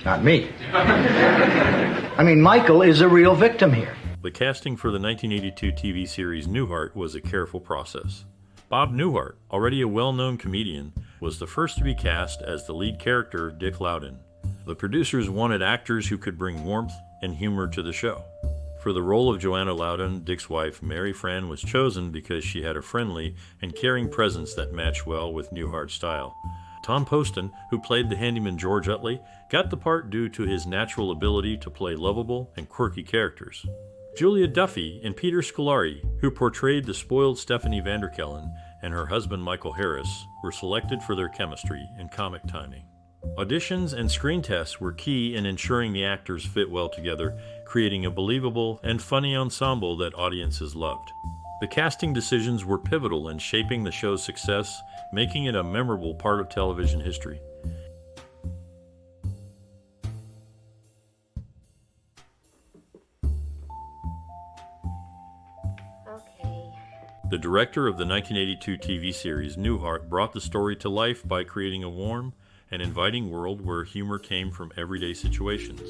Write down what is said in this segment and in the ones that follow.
Not me. I mean, Michael is a real victim here. The casting for the 1982 TV series Newhart was a careful process. Bob Newhart, already a well-known comedian, was the first to be cast as the lead character, Dick Loudon. The producers wanted actors who could bring warmth and humor to the show. For the role of Joanna Loudon, Dick's wife, Mary Frann, was chosen because she had a friendly and caring presence that matched well with Newhart's style. Tom Poston, who played the handyman George Utley, got the part due to his natural ability to play lovable and quirky characters. Julia Duffy and Peter Scolari, who portrayed the spoiled Stephanie Vanderkellen, and her husband Michael Harris, were selected for their chemistry and comic timing. Auditions and screen tests were key in ensuring the actors fit well together, creating a believable and funny ensemble that audiences loved. The casting decisions were pivotal in shaping the show's success, making it a memorable part of television history. The director of the 1982 TV series, Newhart, brought the story to life by creating a warm and inviting world where humor came from everyday situations.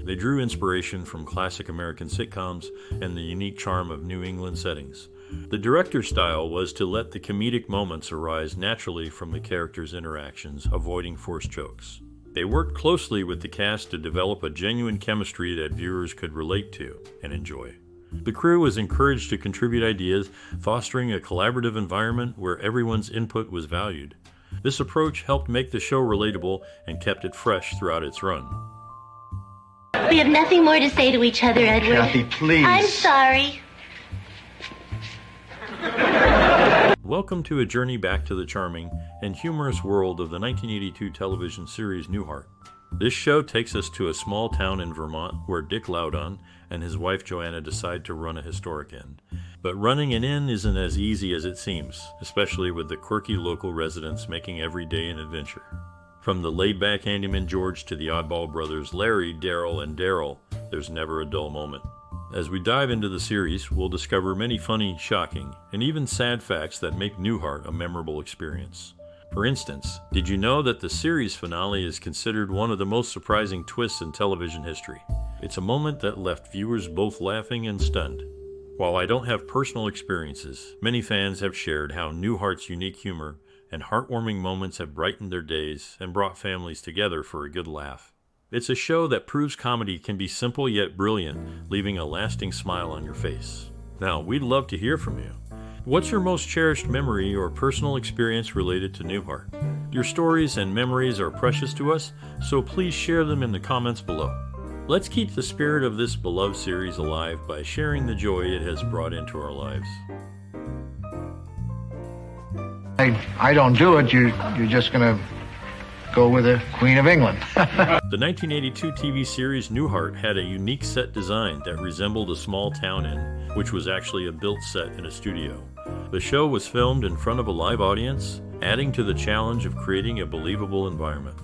They drew inspiration from classic American sitcoms and the unique charm of New England settings. The director's style was to let the comedic moments arise naturally from the characters' interactions, avoiding forced jokes. They worked closely with the cast to develop a genuine chemistry that viewers could relate to and enjoy. The crew was encouraged to contribute ideas, fostering a collaborative environment where everyone's input was valued. This approach helped make the show relatable and kept it fresh throughout its run. We have nothing more to say to each other, Edward. Kathy, please. I'm sorry. Welcome to a journey back to the charming and humorous world of the 1982 television series Newhart. This show takes us to a small town in Vermont where Dick Loudon and his wife Joanna decide to run a historic inn. But running an inn isn't as easy as it seems, especially with the quirky local residents making every day an adventure. From the laid-back handyman George to the oddball brothers Larry, Darryl, and Darryl, there's never a dull moment. As we dive into the series, we'll discover many funny, shocking, and even sad facts that make Newhart a memorable experience. For instance, did you know that the series finale is considered one of the most surprising twists in television history? It's a moment that left viewers both laughing and stunned. While I don't have personal experiences, many fans have shared how Newhart's unique humor and heartwarming moments have brightened their days and brought families together for a good laugh. It's a show that proves comedy can be simple yet brilliant, leaving a lasting smile on your face. Now, we'd love to hear from you. What's your most cherished memory or personal experience related to Newhart? Your stories and memories are precious to us, so please share them in the comments below. Let's keep the spirit of this beloved series alive by sharing the joy it has brought into our lives. I don't do it. You're just going to go with the Queen of England. The 1982 TV series Newhart had a unique set design that resembled a small town inn, which was actually a built set in a studio. The show was filmed in front of a live audience, adding to the challenge of creating a believable environment.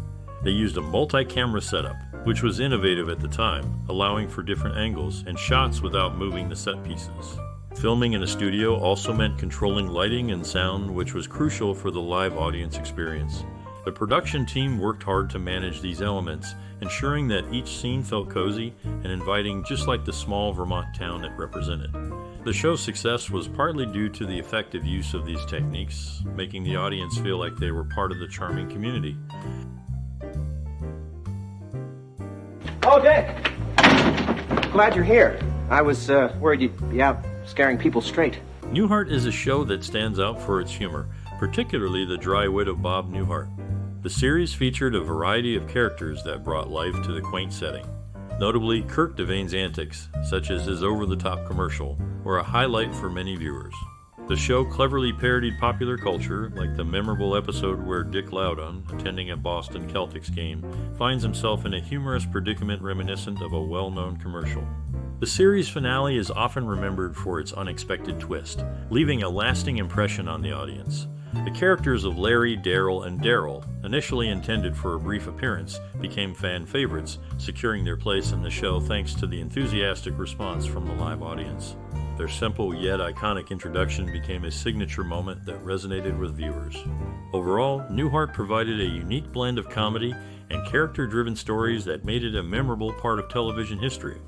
They used a multi-camera setup, which was innovative at the time, allowing for different angles and shots without moving the set pieces. Filming in a studio also meant controlling lighting and sound, which was crucial for the live audience experience. The production team worked hard to manage these elements, ensuring that each scene felt cozy and inviting, just like the small Vermont town it represented. The show's success was partly due to the effective use of these techniques, making the audience feel like they were part of the charming community. Oh, Dick! Glad you're here. I was worried you'd be out scaring people straight. Newhart is a show that stands out for its humor, particularly the dry wit of Bob Newhart. The series featured a variety of characters that brought life to the quaint setting. Notably, Kirk Devane's antics, such as his over-the-top commercial, were a highlight for many viewers. The show cleverly parodied popular culture, like the memorable episode where Dick Loudon, attending a Boston Celtics game, finds himself in a humorous predicament reminiscent of a well-known commercial. The series finale is often remembered for its unexpected twist, leaving a lasting impression on the audience. The characters of Larry, Darryl, and Darryl, initially intended for a brief appearance, became fan favorites, securing their place in the show thanks to the enthusiastic response from the live audience. Their simple yet iconic introduction became a signature moment that resonated with viewers. Overall, Newhart provided a unique blend of comedy and character-driven stories that made it a memorable part of television history.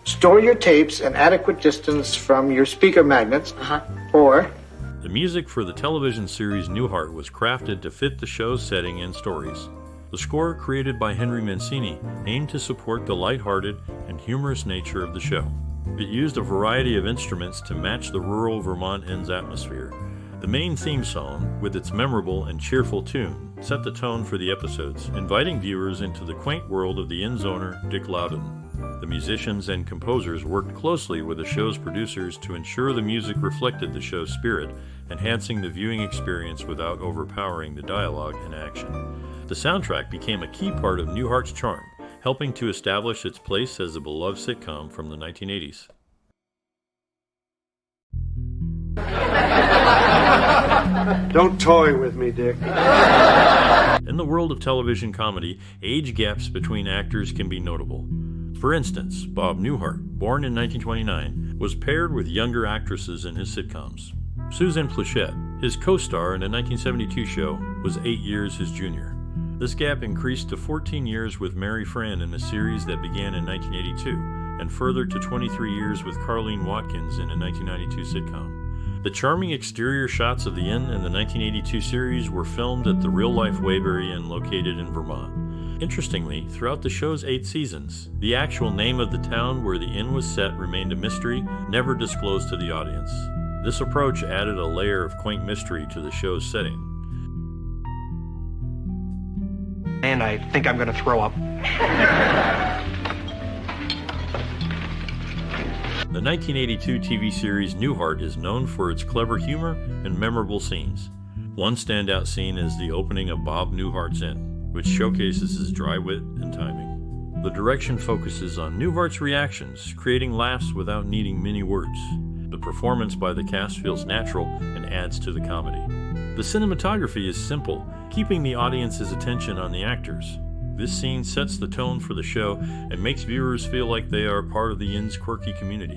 Store your tapes an adequate distance from your speaker magnets, or... The music for the television series Newhart was crafted to fit the show's setting and stories. The score, created by Henry Mancini, aimed to support the lighthearted and humorous nature of the show. It used a variety of instruments to match the rural Vermont inn's atmosphere. The main theme song, with its memorable and cheerful tune, set the tone for the episodes, inviting viewers into the quaint world of the inn's owner, Dick Loudon. The musicians and composers worked closely with the show's producers to ensure the music reflected the show's spirit, enhancing the viewing experience without overpowering the dialogue and action. The soundtrack became a key part of Newhart's charm, helping to establish its place as a beloved sitcom from the 1980s. Don't toy with me, Dick. In the world of television comedy, age gaps between actors can be notable. For instance, Bob Newhart, born in 1929, was paired with younger actresses in his sitcoms. Susan Plachette, his co-star in a 1972 show, was 8 years his junior. This gap increased to 14 years with Mary Frann in a series that began in 1982, and further to 23 years with Carleen Watkins in a 1992 sitcom. The charming exterior shots of the inn in the 1982 series were filmed at the real-life Waybury Inn located in Vermont. Interestingly, throughout the show's 8 seasons, the actual name of the town where the inn was set remained a mystery, never disclosed to the audience. This approach added a layer of quaint mystery to the show's setting. And I think I'm going to throw up. The 1982 TV series Newhart is known for its clever humor and memorable scenes. One standout scene is the opening of Bob Newhart's Inn, which showcases his dry wit and timing. The direction focuses on Newhart's reactions, creating laughs without needing many words. The performance by the cast feels natural and adds to the comedy. The cinematography is simple, keeping the audience's attention on the actors. This scene sets the tone for the show and makes viewers feel like they are part of the inn's quirky community.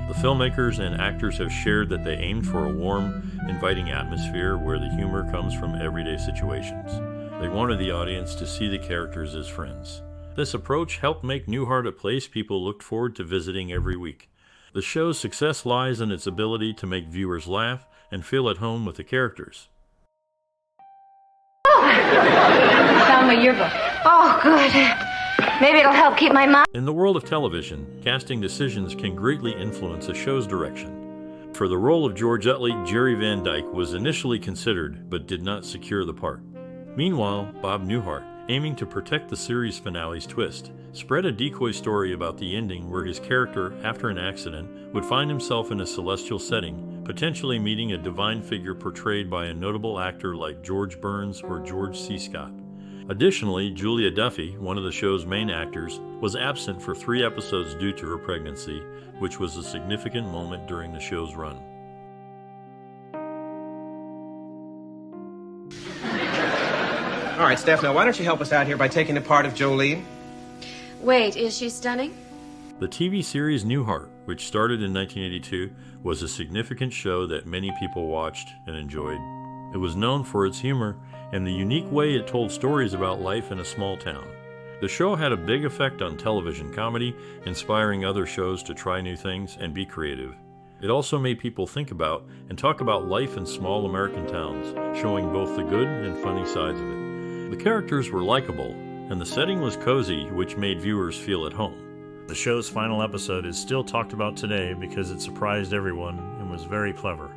The filmmakers and actors have shared that they aimed for a warm, inviting atmosphere where the humor comes from everyday situations. They wanted the audience to see the characters as friends. This approach helped make Newhart a place people looked forward to visiting every week. The show's success lies in its ability to make viewers laugh and feel at home with the characters. Found my yearbook. Oh, good. Maybe it'll help keep my mind. In the world of television, casting decisions can greatly influence a show's direction. For the role of George Utley, Jerry Van Dyke was initially considered but did not secure the part. Meanwhile, Bob Newhart, aiming to protect the series finale's twist, spread a decoy story about the ending where his character, after an accident, would find himself in a celestial setting, potentially meeting a divine figure portrayed by a notable actor like George Burns or George C. Scott. Additionally, Julia Duffy, one of the show's main actors, was absent for 3 episodes due to her pregnancy, which was a significant moment during the show's run. All right, Steph, now why don't you help us out here by taking the part of Jolene? Wait, is she stunning? The TV series Newhart, which started in 1982, was a significant show that many people watched and enjoyed. It was known for its humor and the unique way it told stories about life in a small town. The show had a big effect on television comedy, inspiring other shows to try new things and be creative. It also made people think about and talk about life in small American towns, showing both the good and funny sides of it. The characters were likable, and the setting was cozy, which made viewers feel at home. The show's final episode is still talked about today because it surprised everyone and was very clever.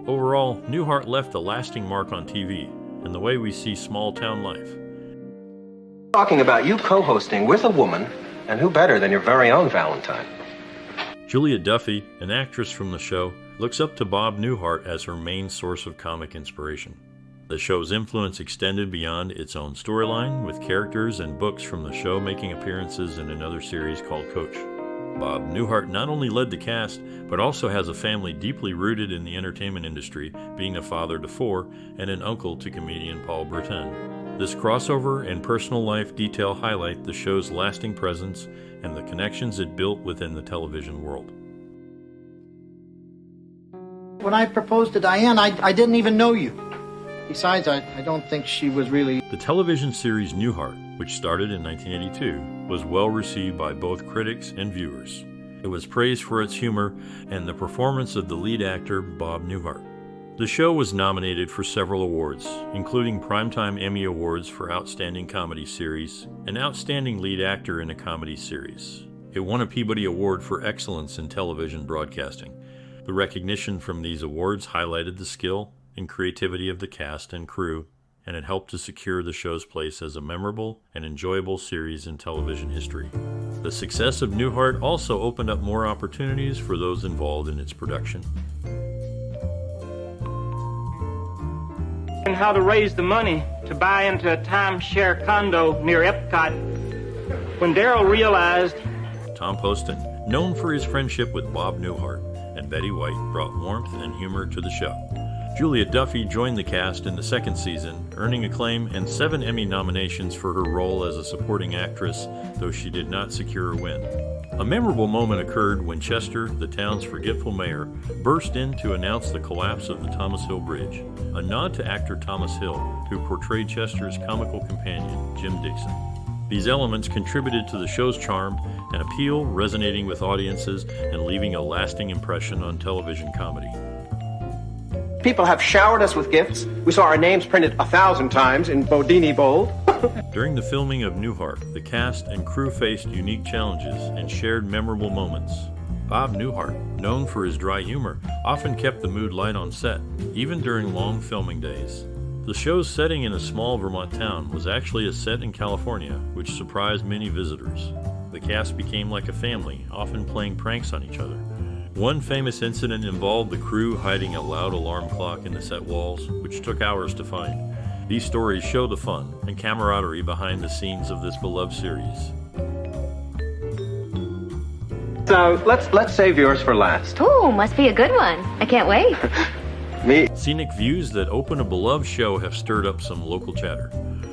Overall, Newhart left a lasting mark on TV and the way we see small-town life. Talking about you co-hosting with a woman, and who better than your very own Valentine? Julia Duffy, an actress from the show, looks up to Bob Newhart as her main source of comic inspiration. The show's influence extended beyond its own storyline, with characters and books from the show making appearances in another series called Coach. Bob Newhart not only led the cast, but also has a family deeply rooted in the entertainment industry, being a father to 4 and an uncle to comedian Paul Bertin. This crossover and personal life detail highlight the show's lasting presence and the connections it built within the television world. When I proposed to Diane, I didn't even know you. Besides, I don't think she was really... The television series Newhart, which started in 1982, was well received by both critics and viewers. It was praised for its humor and the performance of the lead actor, Bob Newhart. The show was nominated for several awards, including Primetime Emmy Awards for Outstanding Comedy Series and Outstanding Lead Actor in a Comedy Series. It won a Peabody Award for Excellence in Television Broadcasting. The recognition from these awards highlighted the skill and creativity of the cast and crew, and it helped to secure the show's place as a memorable and enjoyable series in television history. The success of Newhart also opened up more opportunities for those involved in its production. And how to raise the money to buy into a timeshare condo near Epcot. When Darryl realized... Tom Poston, known for his friendship with Bob Newhart and Betty White, brought warmth and humor to the show. Julia Duffy joined the cast in the second season, earning acclaim and 7 Emmy nominations for her role as a supporting actress, though she did not secure a win. A memorable moment occurred when Chester, the town's forgetful mayor, burst in to announce the collapse of the Thomas Hill Bridge, a nod to actor Thomas Hill, who portrayed Chester's comical companion, Jim Dixon. These elements contributed to the show's charm and appeal, resonating with audiences and leaving a lasting impression on television comedy. People have showered us with gifts. We saw our names printed 1,000 times in Bodini bold. During the filming of Newhart, the cast and crew faced unique challenges and shared memorable moments. Bob Newhart, known for his dry humor, often kept the mood light on set, even during long filming days. The show's setting in a small Vermont town was actually a set in California, which surprised many visitors. The cast became like a family, often playing pranks on each other. One famous incident involved the crew hiding a loud alarm clock in the set walls, which took hours to find. These stories show the fun and camaraderie behind the scenes of this beloved series. So let's save yours for last. Ooh, must be a good one. I can't wait. Me? Scenic views that open a beloved show have stirred up some local chatter.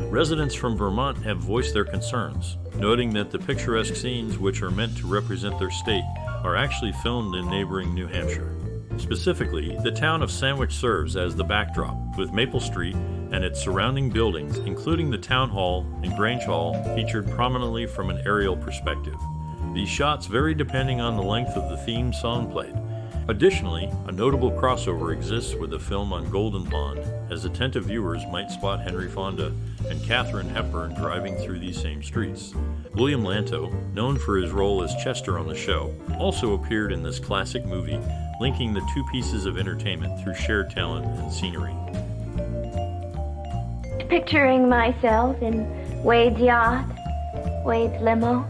Residents from Vermont have voiced their concerns, noting that the picturesque scenes which are meant to represent their state are actually filmed in neighboring New Hampshire. Specifically, the town of Sandwich serves as the backdrop, with Maple Street and its surrounding buildings, including the Town Hall and Grange Hall, featured prominently from an aerial perspective. These shots vary depending on the length of the theme song played. Additionally, a notable crossover exists with the film on Golden Pond, as attentive viewers might spot Henry Fonda and Katharine Hepburn driving through these same streets. William Lanteau, known for his role as Chester on the show, also appeared in this classic movie, linking the two pieces of entertainment through shared talent and scenery. Picturing myself in Wade's yacht, Wade's limo.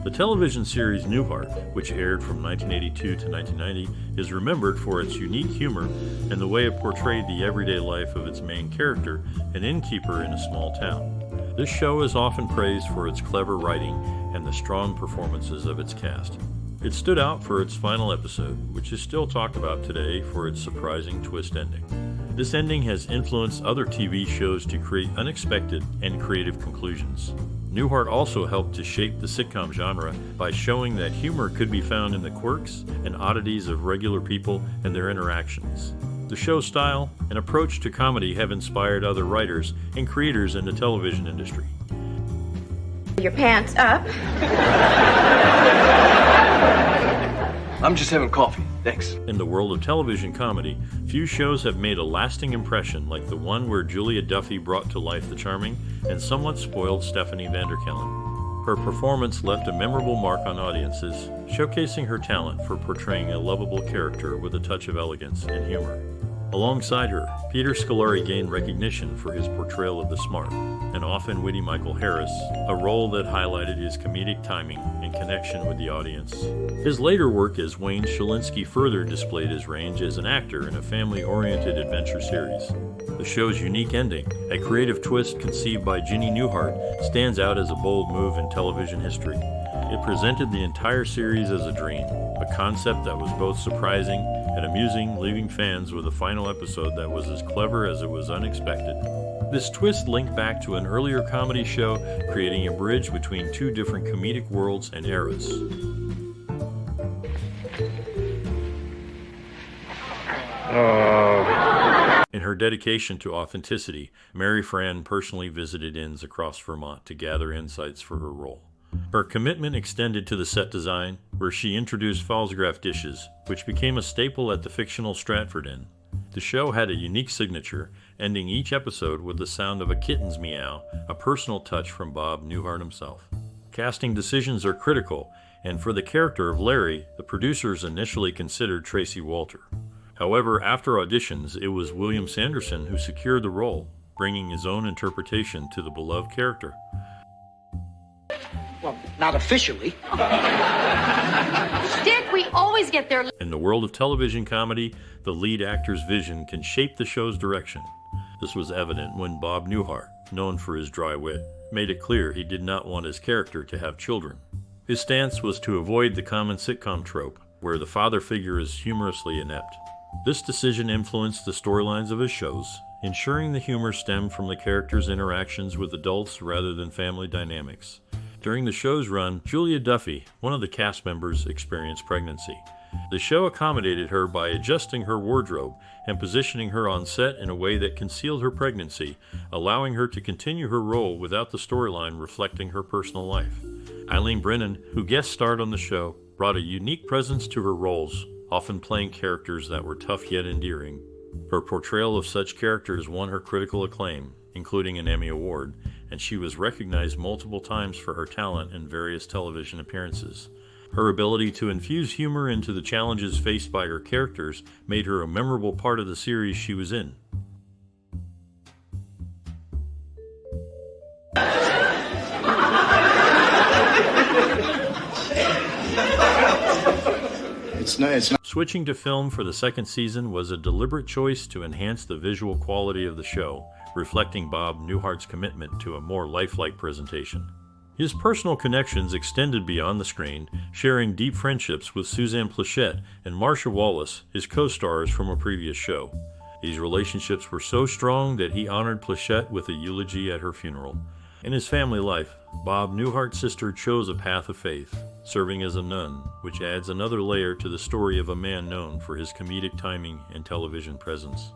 The television series Newhart, which aired from 1982 to 1990, is remembered for its unique humor and the way it portrayed the everyday life of its main character, an innkeeper in a small town. This show is often praised for its clever writing and the strong performances of its cast. It stood out for its final episode, which is still talked about today for its surprising twist ending. This ending has influenced other TV shows to create unexpected and creative conclusions. Newhart also helped to shape the sitcom genre by showing that humor could be found in the quirks and oddities of regular people and their interactions. The show's style and approach to comedy have inspired other writers and creators in the television industry. Your pants up. I'm just having coffee, thanks. In the world of television comedy, few shows have made a lasting impression like the one where Julia Duffy brought to life the charming and somewhat spoiled Stephanie Vanderkellen. Her performance left a memorable mark on audiences, showcasing her talent for portraying a lovable character with a touch of elegance and humor. Alongside her, Peter Scolari gained recognition for his portrayal of the smart and often witty Michael Harris, a role that highlighted his comedic timing and connection with the audience. His later work as Wayne Szalinski further displayed his range as an actor in a family-oriented adventure series. The show's unique ending, a creative twist conceived by Ginny Newhart, stands out as a bold move in television history. It presented the entire series as a dream, a concept that was both surprising and amusing, leaving fans with a final episode that was as clever as it was unexpected. This twist linked back to an earlier comedy show, creating a bridge between two different comedic worlds and eras. In her dedication to authenticity, Mary Frann personally visited inns across Vermont to gather insights for her role. Her commitment extended to the set design, where she introduced Falsgraf dishes, which became a staple at the fictional Stratford Inn. The show had a unique signature, ending each episode with the sound of a kitten's meow, a personal touch from Bob Newhart himself. Casting decisions are critical, and for the character of Larry, the producers initially considered Tracy Walter. However, after auditions, it was William Sanderson who secured the role, bringing his own interpretation to the beloved character. Well, not officially. Dick, we always get there. In the world of television comedy, the lead actor's vision can shape the show's direction. This was evident when Bob Newhart, known for his dry wit, made it clear he did not want his character to have children. His stance was to avoid the common sitcom trope, where the father figure is humorously inept. This decision influenced the storylines of his shows, ensuring the humor stemmed from the character's interactions with adults rather than family dynamics. During the show's run, Julia Duffy, one of the cast members, experienced pregnancy. The show accommodated her by adjusting her wardrobe and positioning her on set in a way that concealed her pregnancy, allowing her to continue her role without the storyline reflecting her personal life. Eileen Brennan, who guest starred on the show, brought a unique presence to her roles, often playing characters that were tough yet endearing. Her portrayal of such characters won her critical acclaim, including an Emmy Award, and she was recognized multiple times for her talent in various television appearances. Her ability to infuse humor into the challenges faced by her characters made her a memorable part of the series she was in. It's not. Switching to film for the second season was a deliberate choice to enhance the visual quality of the show, reflecting Bob Newhart's commitment to a more lifelike presentation. His personal connections extended beyond the screen, sharing deep friendships with Suzanne Pleshette and Marcia Wallace, his co-stars from a previous show. These relationships were so strong that he honored Pleshette with a eulogy at her funeral. In his family life, Bob Newhart's sister chose a path of faith, serving as a nun, which adds another layer to the story of a man known for his comedic timing and television presence.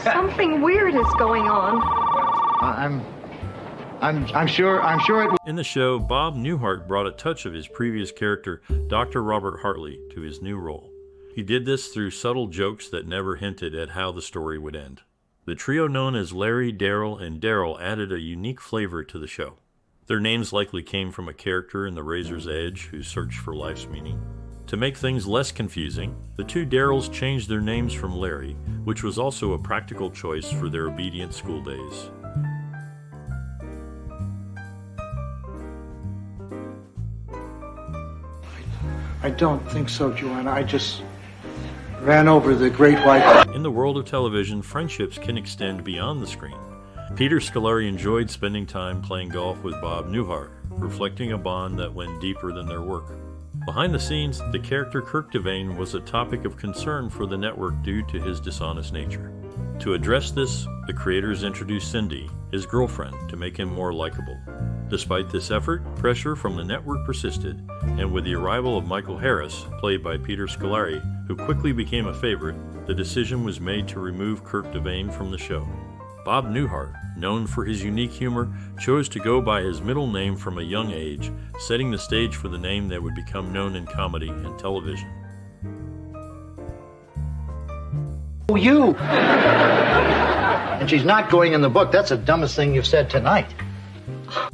Something weird is going on. I'm sure it. In the show, Bob Newhart brought a touch of his previous character, Dr. Robert Hartley, to his new role. He did this through subtle jokes that never hinted at how the story would end. The trio known as Larry, Darryl, and Darryl added a unique flavor to the show. Their names likely came from a character in The Razor's Edge who searched for life's meaning. To make things less confusing, the two Darryls changed their names from Larry, which was also a practical choice for their obedient school days. I don't think so, Joanna. I just ran over the great white... In the world of television, friendships can extend beyond the screen. Peter Scolari enjoyed spending time playing golf with Bob Newhart, reflecting a bond that went deeper than their work. Behind the scenes, the character Kirk Devane was a topic of concern for the network due to his dishonest nature. To address this, the creators introduced Cindy, his girlfriend, to make him more likable. Despite this effort, pressure from the network persisted, and with the arrival of Michael Harris, played by Peter Scolari, who quickly became a favorite, the decision was made to remove Kirk Devane from the show. Bob Newhart, known for his unique humor, chose to go by his middle name from a young age, setting the stage for the name that would become known in comedy and television. Oh, you! And she's not going in the book. That's the dumbest thing you've said tonight.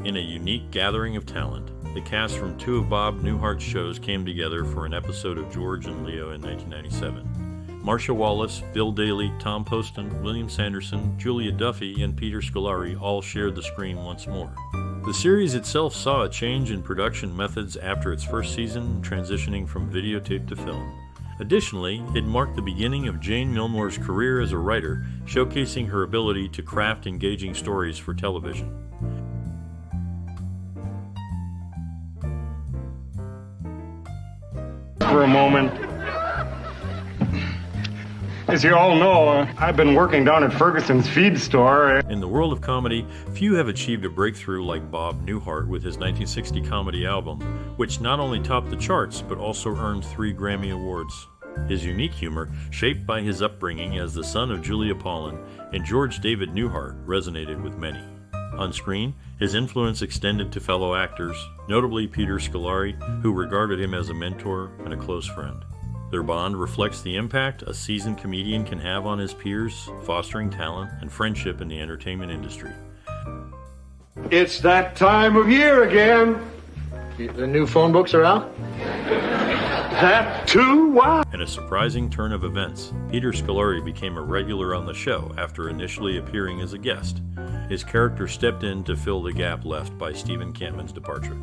In a unique gathering of talent, the cast from two of Bob Newhart's shows came together for an episode of George and Leo in 1997. Marcia Wallace, Bill Daly, Tom Poston, William Sanderson, Julia Duffy, and Peter Scolari all shared the screen once more. The series itself saw a change in production methods after its first season, transitioning from videotape to film. Additionally, it marked the beginning of Jane Milmore's career as a writer, showcasing her ability to craft engaging stories for television. For a moment. As you all know, I've been working down at Ferguson's feed store. In the world of comedy, few have achieved a breakthrough like Bob Newhart with his 1960 comedy album, which not only topped the charts, but also earned 3 Grammy Awards. His unique humor, shaped by his upbringing as the son of Julia Paulin and George David Newhart, resonated with many. On screen, his influence extended to fellow actors, notably Peter Scolari, who regarded him as a mentor and a close friend. Their bond reflects the impact a seasoned comedian can have on his peers, fostering talent and friendship in the entertainment industry. It's that time of year again. The new phone books are out? That too? Wow. In a surprising turn of events, Peter Scolari became a regular on the show after initially appearing as a guest. His character stepped in to fill the gap left by Stephen Kampmann's departure.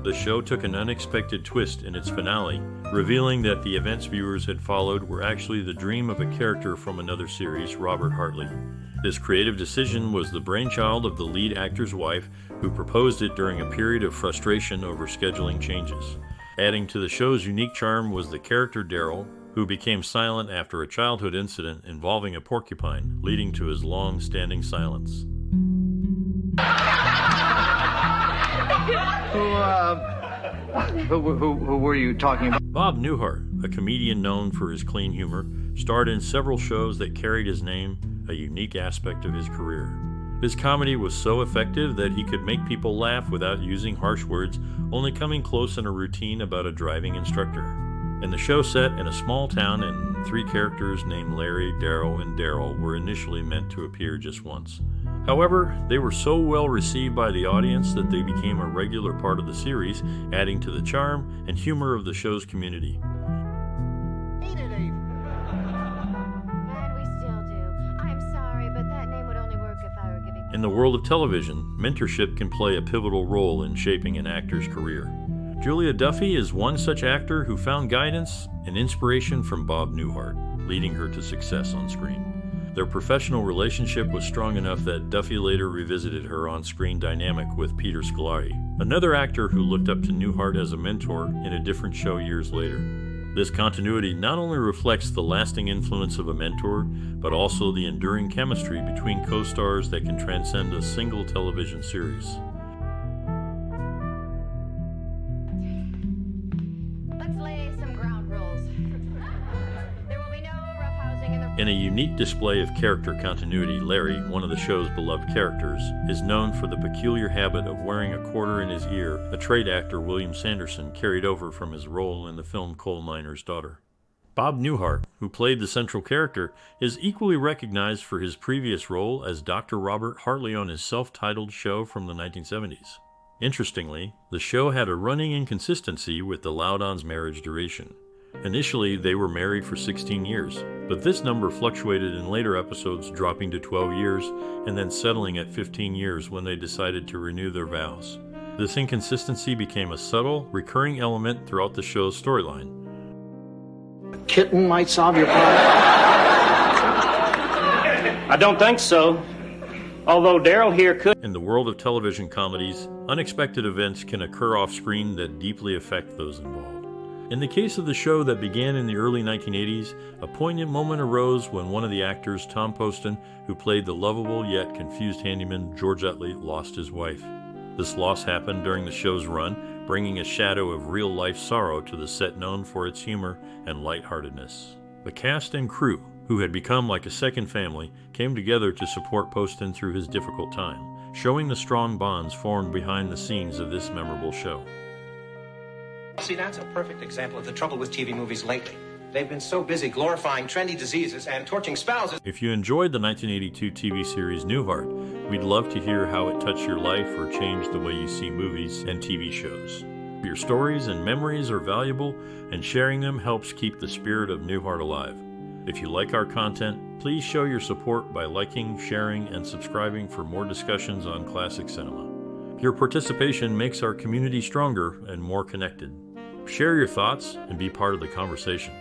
The show took an unexpected twist in its finale, revealing that the events viewers had followed were actually the dream of a character from another series, Robert Hartley. This creative decision was the brainchild of the lead actor's wife, who proposed it during a period of frustration over scheduling changes. Adding to the show's unique charm was the character Darryl, who became silent after a childhood incident involving a porcupine, leading to his long-standing silence. Who were you talking about? Bob Newhart, a comedian known for his clean humor, starred in several shows that carried his name, a unique aspect of his career. His comedy was so effective that he could make people laugh without using harsh words, only coming close in a routine about a driving instructor. And the show set in a small town, and 3 characters named Larry, Darryl, and Darryl were initially meant to appear just once. However, they were so well received by the audience that they became a regular part of the series, adding to the charm and humor of the show's community. In the world of television, mentorship can play a pivotal role in shaping an actor's career. Julia Duffy is one such actor who found guidance and inspiration from Bob Newhart, leading her to success on screen. Their professional relationship was strong enough that Duffy later revisited her on-screen dynamic with Peter Scolari, another actor who looked up to Newhart as a mentor in a different show years later. This continuity not only reflects the lasting influence of a mentor, but also the enduring chemistry between co-stars that can transcend a single television series. Let's lay some ground rules. There will be no roughhousing in the... In a unique display of character continuity, Larry, one of the show's beloved characters, is known for the peculiar habit of wearing a quarter in his ear, a trait actor William Sanderson carried over from his role in the film Coal Miner's Daughter. Bob Newhart, who played the central character, is equally recognized for his previous role as Dr. Robert Hartley on his self-titled show from the 1970s. Interestingly, the show had a running inconsistency with the Loudon's marriage duration. Initially, they were married for 16 years, but this number fluctuated in later episodes, dropping to 12 years and then settling at 15 years when they decided to renew their vows. This inconsistency became a subtle, recurring element throughout the show's storyline. A kitten might solve your problem. I don't think so. Although Darryl here could. In the world of television comedies, unexpected events can occur off-screen that deeply affect those involved. In the case of the show that began in the early 1980s, a poignant moment arose when one of the actors, Tom Poston, who played the lovable yet confused handyman George Utley, lost his wife. This loss happened during the show's run, bringing a shadow of real-life sorrow to the set known for its humor and lightheartedness. The cast and crew, who had become like a second family, came together to support Poston through his difficult time, showing the strong bonds formed behind the scenes of this memorable show. See, that's a perfect example of the trouble with TV movies lately. They've been so busy glorifying trendy diseases and torching spouses. If you enjoyed the 1982 TV series Newhart, we'd love to hear how it touched your life or changed the way you see movies and TV shows. Your stories and memories are valuable, and sharing them helps keep the spirit of Newhart alive. If you like our content, please show your support by liking, sharing, and subscribing for more discussions on classic cinema. Your participation makes our community stronger and more connected. Share your thoughts and be part of the conversation.